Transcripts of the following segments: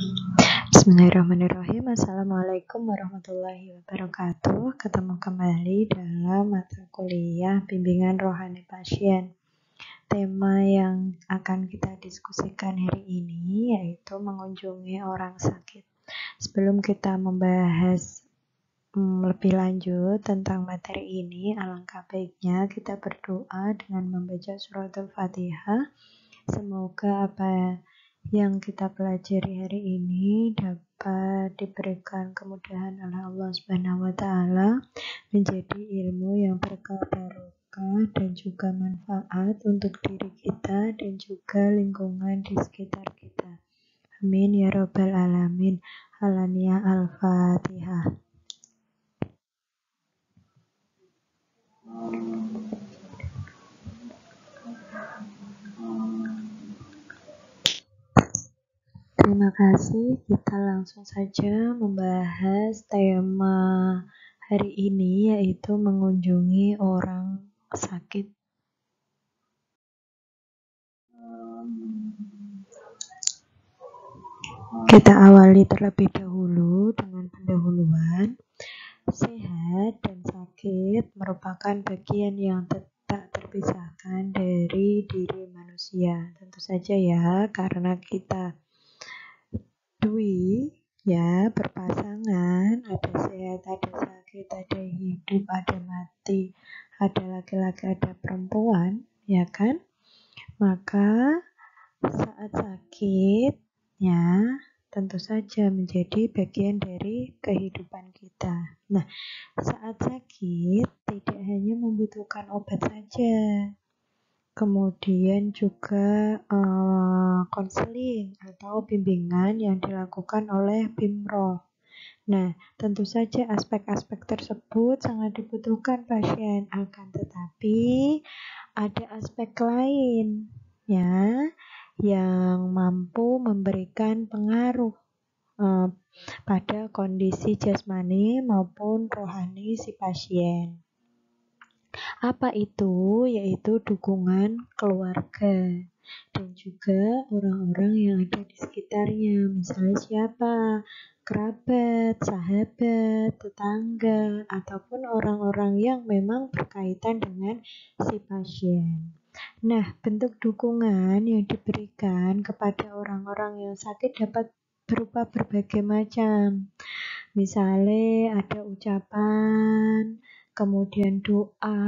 Bismillahirrahmanirrahim. Assalamualaikum warahmatullahi wabarakatuh. Ketemu kembali dalam mata kuliah bimbingan rohani pasien. Tema yang akan kita diskusikan hari ini yaitu mengunjungi orang sakit. Sebelum kita membahas lebih lanjut tentang materi ini, alangkah baiknya kita berdoa dengan membaca suratul Fatihah. Semoga apa yang kita pelajari hari ini dapat diberikan kemudahan oleh Allah Subhanahu wa taala, menjadi ilmu yang berkah barokah dan juga manfaat untuk diri kita dan juga lingkungan di sekitar kita. Amin ya rabbal alamin. Alaniya al-Fatihah. Terima kasih. Kita langsung saja membahas tema hari ini, yaitu mengunjungi orang sakit. Kita awali terlebih dahulu dengan pendahuluan. Sehat dan sakit merupakan bagian yang tak terpisahkan dari diri manusia. Tentu saja ya, karena kita berpasangan, ada sehat, ada sakit, ada hidup, ada mati, ada laki-laki, ada perempuan, ya kan? Maka saat sakit, ya tentu saja menjadi bagian dari kehidupan kita. Nah, saat sakit tidak hanya membutuhkan obat saja, kemudian juga konseling atau bimbingan yang dilakukan oleh BIMRO. Nah, tentu saja aspek-aspek tersebut sangat dibutuhkan pasien, akan tetapi ada aspek lain ya yang mampu memberikan pengaruh pada kondisi jasmani maupun rohani si pasien. Apa itu? Yaitu dukungan keluarga dan juga orang-orang yang ada di sekitarnya. Misalnya siapa? Kerabat, sahabat, tetangga, ataupun orang-orang yang memang berkaitan dengan si pasien. Nah, bentuk dukungan yang diberikan kepada orang-orang yang sakit dapat berupa berbagai macam. Misalnya ada ucapan, kemudian doa,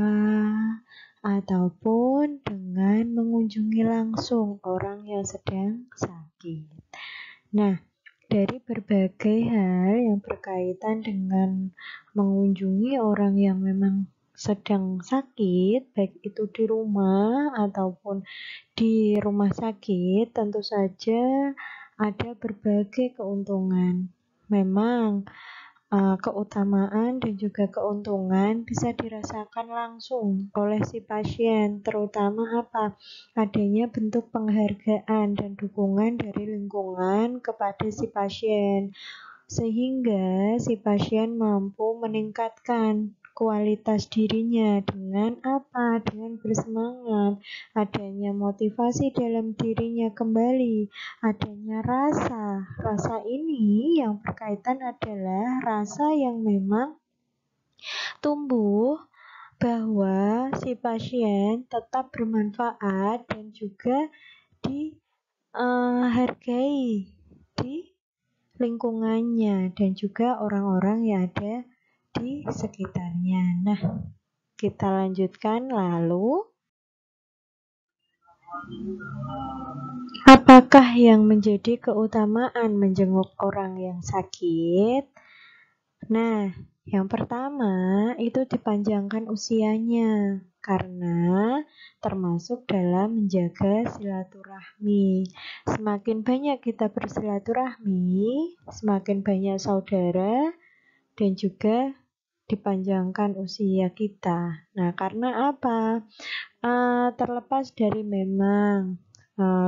ataupun dengan mengunjungi langsung orang yang sedang sakit. Nah, dari berbagai hal yang berkaitan dengan mengunjungi orang yang memang sedang sakit, baik itu di rumah ataupun di rumah sakit, tentu saja ada berbagai keuntungan. Memang keutamaan dan juga keuntungan bisa dirasakan langsung oleh si pasien, terutama apa? Adanya bentuk penghargaan dan dukungan dari lingkungan kepada si pasien, sehingga si pasien mampu meningkatkan kualitas dirinya dengan apa? Dengan bersemangat, adanya motivasi dalam dirinya kembali, adanya rasa. Rasa ini yang berkaitan adalah rasa yang memang tumbuh bahwa si pasien tetap bermanfaat dan juga dihargai di lingkungannya dan juga orang-orang yang ada di sekitarnya. Nah, kita lanjutkan lalu. Apakah yang menjadi keutamaan menjenguk orang yang sakit? Nah, yang pertama itu dipanjangkan usianya karena termasuk dalam menjaga silaturahmi. Semakin banyak kita bersilaturahmi, semakin banyak saudara dan juga dipanjangkan usia kita. Nah, karena apa? Terlepas dari memang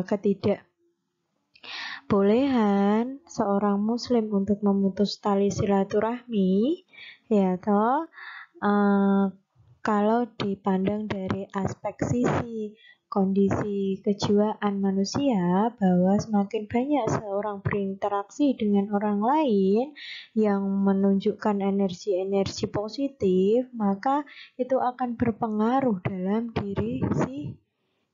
ketidakbolehan seorang muslim untuk memutus tali silaturahmi, ya toh, kalau dipandang dari aspek sisi kondisi kejiwaan manusia, bahwa semakin banyak seorang berinteraksi dengan orang lain yang menunjukkan energi-energi positif, maka itu akan berpengaruh dalam diri si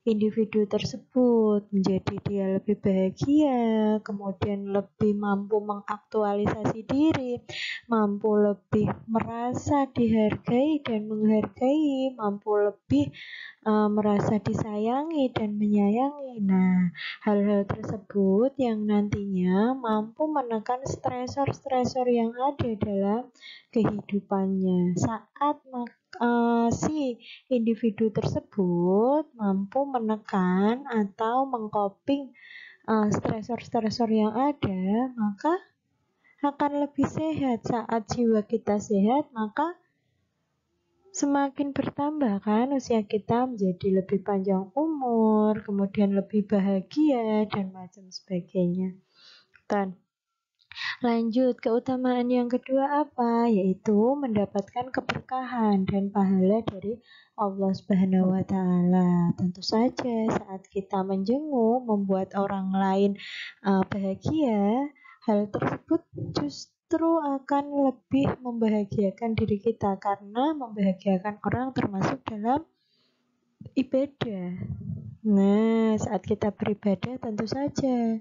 individu tersebut, menjadi dia lebih bahagia, kemudian lebih mampu mengaktualisasi diri, mampu lebih merasa dihargai dan menghargai, mampu lebih merasa disayangi dan menyayangi. Nah, hal-hal tersebut yang nantinya mampu menekan stresor-stresor yang ada dalam kehidupannya saat si individu tersebut mampu menekan atau mengcoping stresor-stresor yang ada, maka akan lebih sehat. Saat jiwa kita sehat, maka semakin bertambah kan usia kita, menjadi lebih panjang umur, kemudian lebih bahagia dan macam sebagainya. Dan lanjut, keutamaan yang kedua apa? Yaitu mendapatkan keberkahan dan pahala dari Allah Subhanahu wa Ta'ala. Tentu saja, saat kita menjenguk, membuat orang lain bahagia, hal tersebut justru akan lebih membahagiakan diri kita, karena membahagiakan orang termasuk dalam ibadah. Nah, saat kita beribadah, tentu saja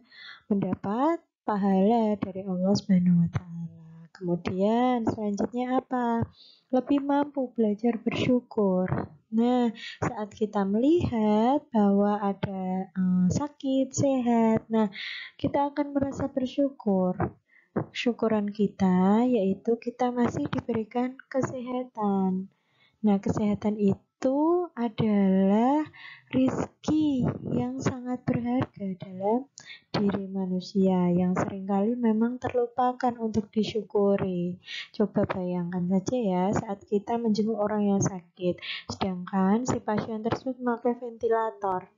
mendapat pahala dari Allah Subhanahu wa Ta'ala. Kemudian selanjutnya apa? Lebih mampu belajar bersyukur. Nah, saat kita melihat bahwa ada sakit, sehat, nah kita akan merasa bersyukur. Syukuran kita yaitu kita masih diberikan kesehatan. Nah, kesehatan itu adalah rizki yang sangat berharga dalam diri manusia, yang seringkali memang terlupakan untuk disyukuri. Coba bayangkan saja ya, saat kita menjenguk orang yang sakit, sedangkan si pasien tersebut memakai ventilator.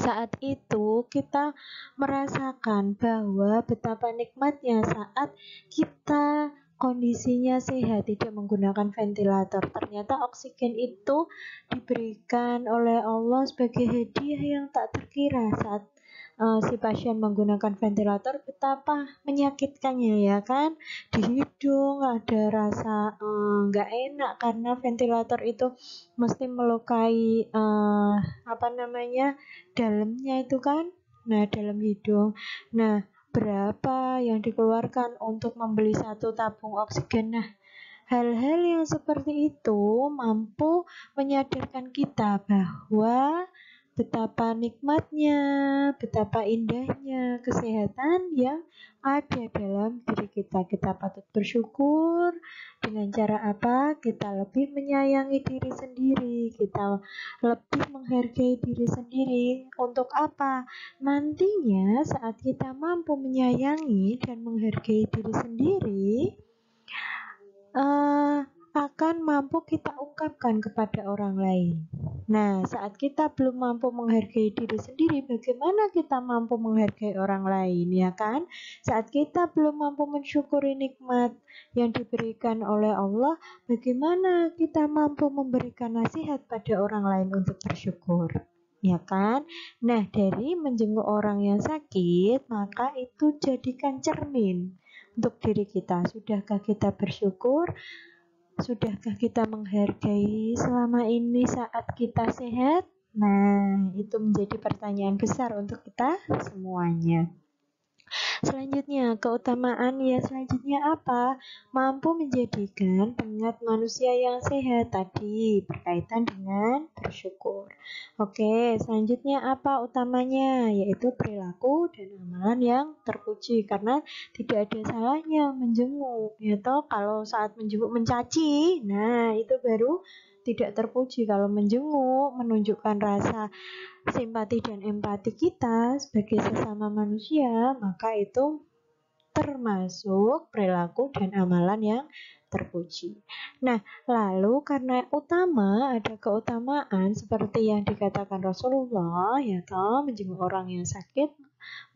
Saat itu kita merasakan bahwa betapa nikmatnya saat kita kondisinya sehat, tidak menggunakan ventilator. Ternyata oksigen itu diberikan oleh Allah sebagai hadiah yang tak terkira. Saat si pasien menggunakan ventilator, betapa menyakitkannya ya kan, di hidung ada rasa nggak enak karena ventilator itu mesti melukai dalamnya itu kan, nah dalam hidung. Nah, berapa yang dikeluarkan untuk membeli satu tabung oksigen? Nah, hal-hal yang seperti itu mampu menyadarkan kita bahwa betapa nikmatnya, betapa indahnya kesehatan yang ada dalam diri kita. Kita patut bersyukur. Dengan cara apa? Kita lebih menyayangi diri sendiri, kita lebih menghargai diri sendiri. Untuk apa? Nantinya saat kita mampu menyayangi dan menghargai diri sendiri, akan mampu kita ungkapkan kepada orang lain. Nah, saat kita belum mampu menghargai diri sendiri, bagaimana kita mampu menghargai orang lain, ya kan? Saat kita belum mampu mensyukuri nikmat yang diberikan oleh Allah, bagaimana kita mampu memberikan nasihat pada orang lain untuk bersyukur, ya kan? Nah, dari menjenguk orang yang sakit, maka itu jadikan cermin untuk diri kita. Sudahkah kita bersyukur? Sudahkah kita menghargai selama ini saat kita sehat? Nah, itu menjadi pertanyaan besar untuk kita semuanya. Selanjutnya, keutamaan ya selanjutnya apa? Mampu menjadikan pengingat manusia yang sehat, tadi berkaitan dengan bersyukur. Oke, selanjutnya apa utamanya? Yaitu perilaku dan amalan yang terpuji, karena tidak ada salahnya menjenguk, ya toh. Kalau saat menjenguk mencaci, nah itu baru tidak terpuji. Kalau menjenguk menunjukkan rasa simpati dan empati kita sebagai sesama manusia, maka itu termasuk perilaku dan amalan yang terpuji. Nah, lalu karena ada keutamaan seperti yang dikatakan Rasulullah, ya toh, menjenguk orang yang sakit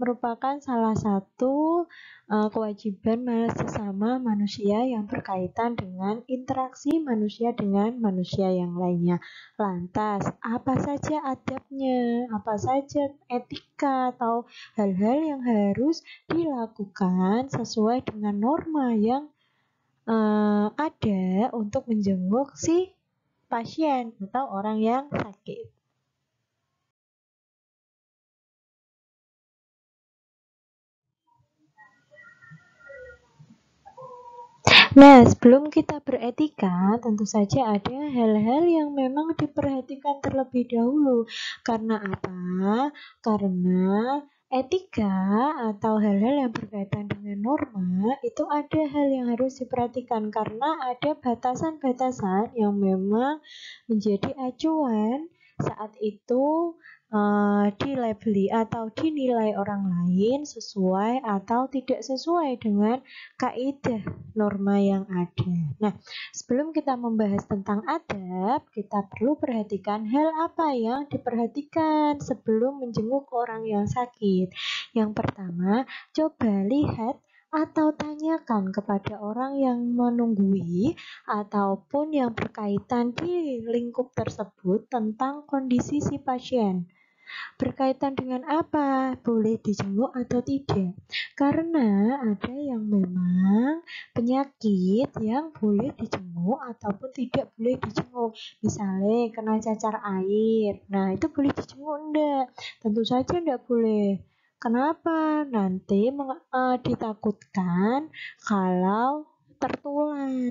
merupakan salah satu kewajiban sesama manusia yang berkaitan dengan interaksi manusia dengan manusia yang lainnya. Lantas, apa saja adabnya, apa saja etika atau hal-hal yang harus dilakukan sesuai dengan norma yang ada untuk menjenguk si pasien atau orang yang sakit. Nah, sebelum kita beretika, tentu saja ada hal-hal yang memang diperhatikan terlebih dahulu. Karena apa? Karena etika atau hal-hal yang berkaitan dengan norma itu ada hal yang harus diperhatikan karena ada batasan-batasan yang memang menjadi acuan saat itu dilabeli atau dinilai orang lain sesuai atau tidak sesuai dengan kaidah norma yang ada. Nah, sebelum kita membahas tentang adab, kita perlu perhatikan hal apa yang diperhatikan sebelum menjenguk orang yang sakit. Yang pertama, coba lihat atau tanyakan kepada orang yang menunggui ataupun yang berkaitan di lingkup tersebut tentang kondisi si pasien. Berkaitan dengan apa? Boleh dijenguk atau tidak? Karena ada yang memang penyakit yang boleh dijenguk ataupun tidak boleh dijenguk. Misalnya kena cacar air. Nah, itu boleh dijenguk enggak? Tentu saja enggak boleh. Kenapa? Nanti ditakutkan kalau tertular.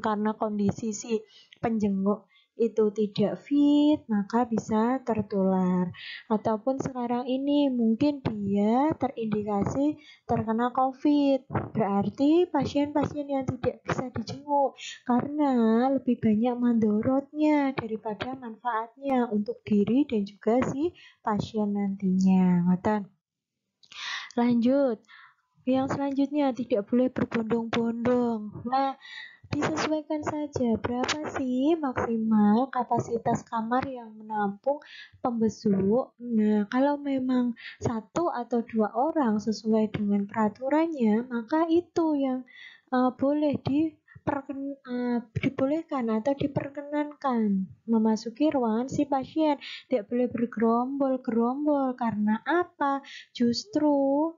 Karena kondisi si penjenguk itu tidak fit, maka bisa tertular. Ataupun sekarang ini mungkin dia terindikasi terkena COVID. Berarti pasien-pasien yang tidak bisa dijenguk karena lebih banyak mandorotnya daripada manfaatnya untuk diri dan juga si pasien nantinya. Lanjut. Yang selanjutnya tidak boleh berbondong-bondong. Nah, disesuaikan saja berapa sih maksimal kapasitas kamar yang menampung pembesuk. Nah, kalau memang 1 atau 2 orang sesuai dengan peraturannya, maka itu yang boleh dibolehkan atau diperkenankan memasuki ruangan si pasien. Tidak boleh bergerombol-gerombol karena apa? Justru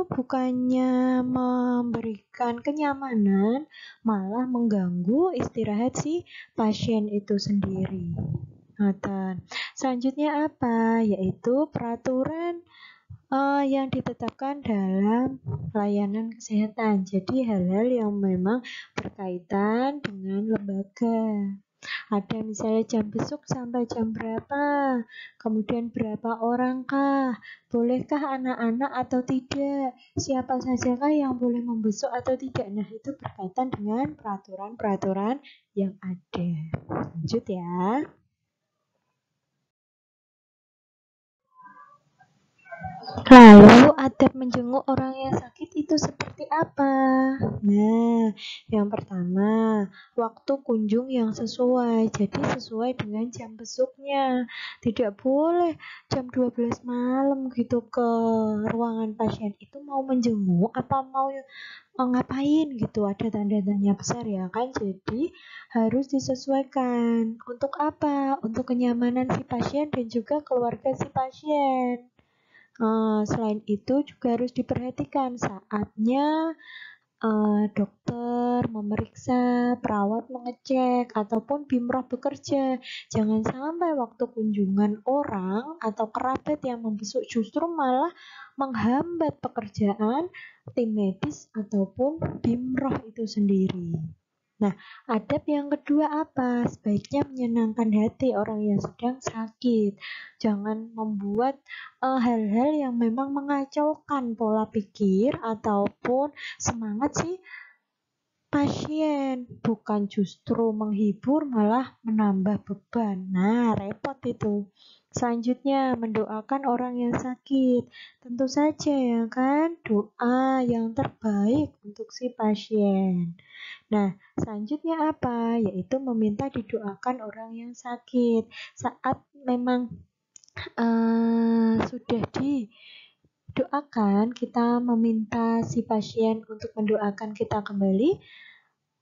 bukannya memberikan kenyamanan, malah mengganggu istirahat si pasien itu sendiri. Selanjutnya apa? Yaitu peraturan yang ditetapkan dalam layanan kesehatan. Jadi hal-hal yang memang berkaitan dengan lembaga. Ada misalnya jam besuk sampai jam berapa, kemudian berapa orangkah, bolehkah anak-anak atau tidak, siapa sajakah yang boleh membesuk atau tidak. Nah, itu berkaitan dengan peraturan-peraturan yang ada. Lanjut ya. Lalu adab menjenguk orang yang sakit itu seperti apa? Nah, yang pertama, waktu kunjung yang sesuai. Jadi sesuai dengan jam besuknya. Tidak boleh jam 12 malam gitu ke ruangan pasien. Itu mau menjenguk apa mau ngapain gitu? Ada tanda tanya besar ya kan? Jadi harus disesuaikan. Untuk apa? Untuk kenyamanan si pasien dan juga keluarga si pasien. Selain itu juga harus diperhatikan saatnya dokter memeriksa, perawat mengecek, ataupun bimroh bekerja. Jangan sampai waktu kunjungan orang atau kerabat yang membesuk justru malah menghambat pekerjaan tim medis ataupun bimroh itu sendiri. Nah, adab yang kedua apa? Sebaiknya menyenangkan hati orang yang sedang sakit. Jangan membuat hal-hal yang memang mengacaukan pola pikir ataupun semangat si pasien. Bukan justru menghibur, malah menambah beban. Nah, repot itu. Selanjutnya, mendoakan orang yang sakit. Tentu saja ya kan, doa yang terbaik untuk si pasien. Nah, selanjutnya apa? Yaitu meminta didoakan orang yang sakit. Saat memang sudah didoakan, kita meminta si pasien untuk mendoakan kita kembali,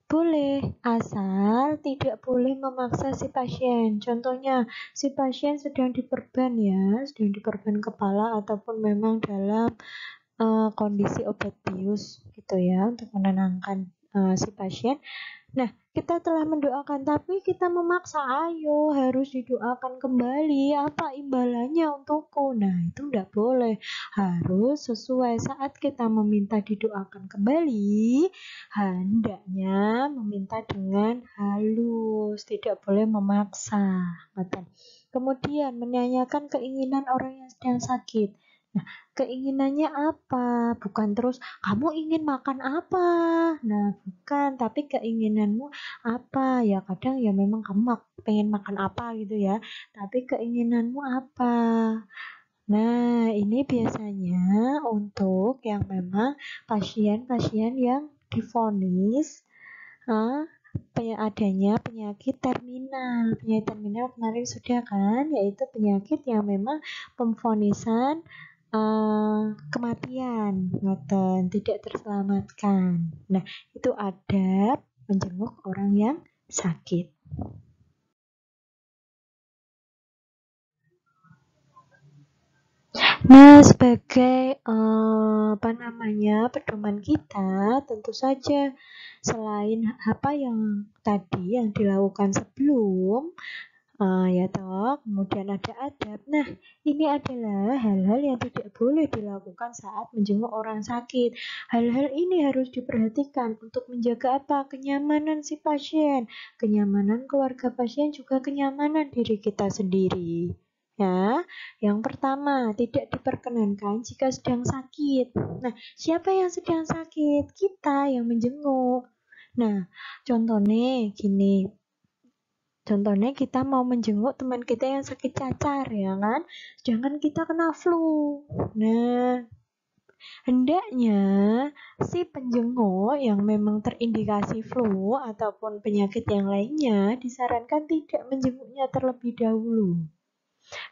boleh, asal tidak boleh memaksa si pasien. Contohnya, si pasien sedang diperban ya, sedang diperban kepala ataupun memang dalam kondisi obat bius gitu ya, untuk menenangkan si pasien. Nah, kita telah mendoakan, tapi kita memaksa, ayo harus didoakan kembali, apa imbalannya untukku? Nah, itu tidak boleh. Harus sesuai saat kita meminta didoakan kembali, hendaknya meminta dengan halus, tidak boleh memaksa. Kemudian, menanyakan keinginan orang yang sedang sakit. Nah, keinginannya apa? Bukan terus, kamu ingin makan apa? Nah, bukan, tapi keinginanmu apa? Ya kadang ya memang kamu pengen makan apa gitu ya, tapi keinginanmu apa? Nah, ini biasanya untuk yang memang pasien-pasien yang divonis adanya penyakit terminal. Penyakit terminal kemarin sudah kan, yaitu penyakit yang memang pemvonisan kematian, tidak terselamatkan. Nah, itu adab menjenguk orang yang sakit. Nah, sebagai pedoman kita, tentu saja selain apa yang tadi yang dilakukan sebelum ya toh, kemudian ada adab. Nah, ini adalah hal-hal yang tidak boleh dilakukan saat menjenguk orang sakit. Hal-hal ini harus diperhatikan untuk menjaga apa? Kenyamanan si pasien, kenyamanan keluarga pasien, juga kenyamanan diri kita sendiri. Ya, yang pertama, tidak diperkenankan jika sedang sakit. Nah, siapa yang sedang sakit? Kita yang menjenguk. Nah, contohnya gini. Contohnya kita mau menjenguk teman kita yang sakit cacar ya kan, jangan kita kena flu. Nah, hendaknya si penjenguk yang memang terindikasi flu ataupun penyakit yang lainnya disarankan tidak menjenguknya terlebih dahulu.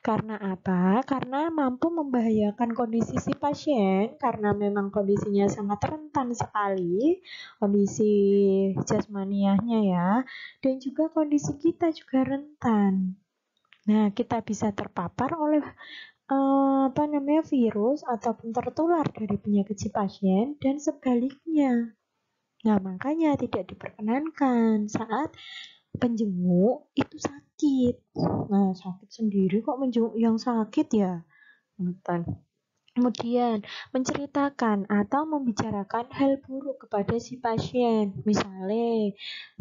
Karena apa? Karena mampu membahayakan kondisi si pasien, karena memang kondisinya sangat rentan sekali, kondisi jasmaniahnya ya, dan juga kondisi kita juga rentan. Nah, kita bisa terpapar oleh virus ataupun tertular dari penyakit si pasien dan sebaliknya. Nah, makanya tidak diperkenankan saat penjenguk itu sakit. Nah, sakit sendiri kok menjenguk yang sakit ya? Kemudian, menceritakan atau membicarakan hal buruk kepada si pasien. Misalnya,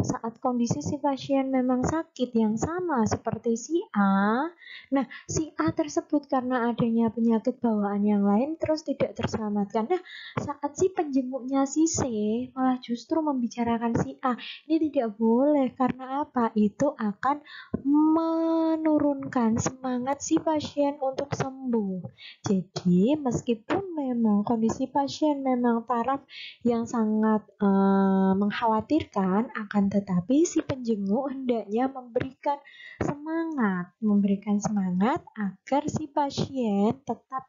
saat kondisi si pasien memang sakit yang sama seperti si A, nah si A tersebut karena adanya penyakit bawaan yang lain terus tidak terselamatkan. Nah, saat si penjenguknya si C malah justru membicarakan si A. Ini tidak boleh, karena apa? Itu akan menurunkan semangat si pasien untuk sembuh. Jadi, meskipun memang kondisi pasien memang taraf yang sangat mengkhawatirkan, akan tetapi si penjenguk hendaknya memberikan semangat agar si pasien tetap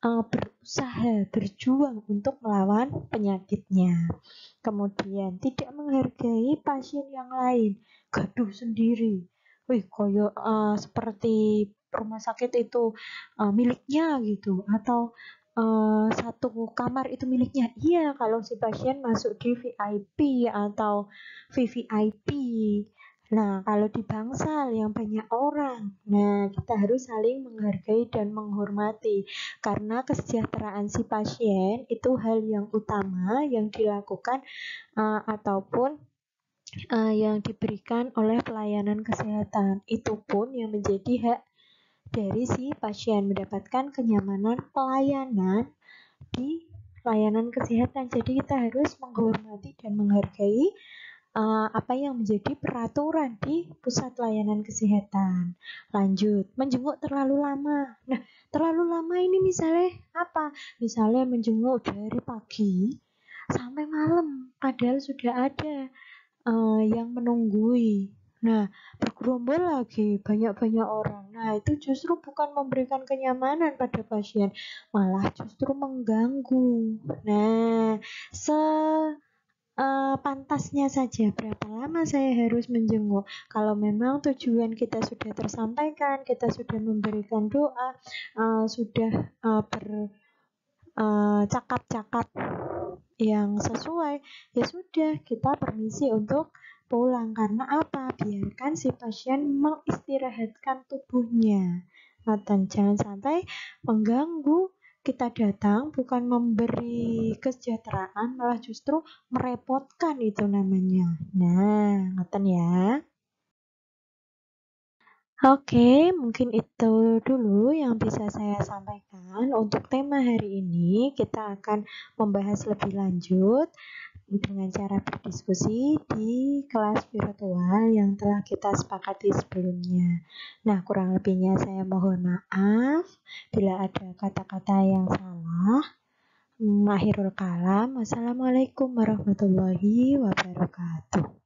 berusaha, berjuang untuk melawan penyakitnya. Kemudian, tidak menghargai pasien yang lain, gaduh sendiri. Wih, koyo seperti rumah sakit itu miliknya gitu, atau satu kamar itu miliknya. Iya, kalau si pasien masuk di VIP atau VVIP. Nah, kalau di bangsal yang banyak orang, nah kita harus saling menghargai dan menghormati, karena kesejahteraan si pasien itu hal yang utama yang dilakukan ataupun yang diberikan oleh pelayanan kesehatan. Itu pun yang menjadi hak dari si pasien, mendapatkan kenyamanan pelayanan di layanan kesehatan. Jadi kita harus menghormati dan menghargai apa yang menjadi peraturan di pusat layanan kesehatan. Lanjut, menjenguk terlalu lama. Nah, terlalu lama ini misalnya apa? Misalnya menjenguk dari pagi sampai malam, padahal sudah ada yang menunggui. Nah, bergerombol lagi banyak-banyak orang. Nah, itu justru bukan memberikan kenyamanan pada pasien, malah justru mengganggu. Nah, pantasnya saja berapa lama saya harus menjenguk. Kalau memang tujuan kita sudah tersampaikan, kita sudah memberikan doa, sudah bercakap-cakap yang sesuai, ya sudah kita permisi untuk pulang. Karena apa? Biarkan si pasien mengistirahatkan tubuhnya. Dan jangan sampai mengganggu. Kita datang bukan memberi kesejahteraan, malah justru merepotkan, itu namanya. Nah, ngeten ya. Oke, mungkin itu dulu yang bisa saya sampaikan. Untuk tema hari ini, kita akan membahas lebih lanjut dengan cara berdiskusi di kelas virtual yang telah kita sepakati sebelumnya. Nah, kurang lebihnya saya mohon maaf bila ada kata-kata yang salah. Akhirul kalam. Wassalamualaikum warahmatullahi wabarakatuh.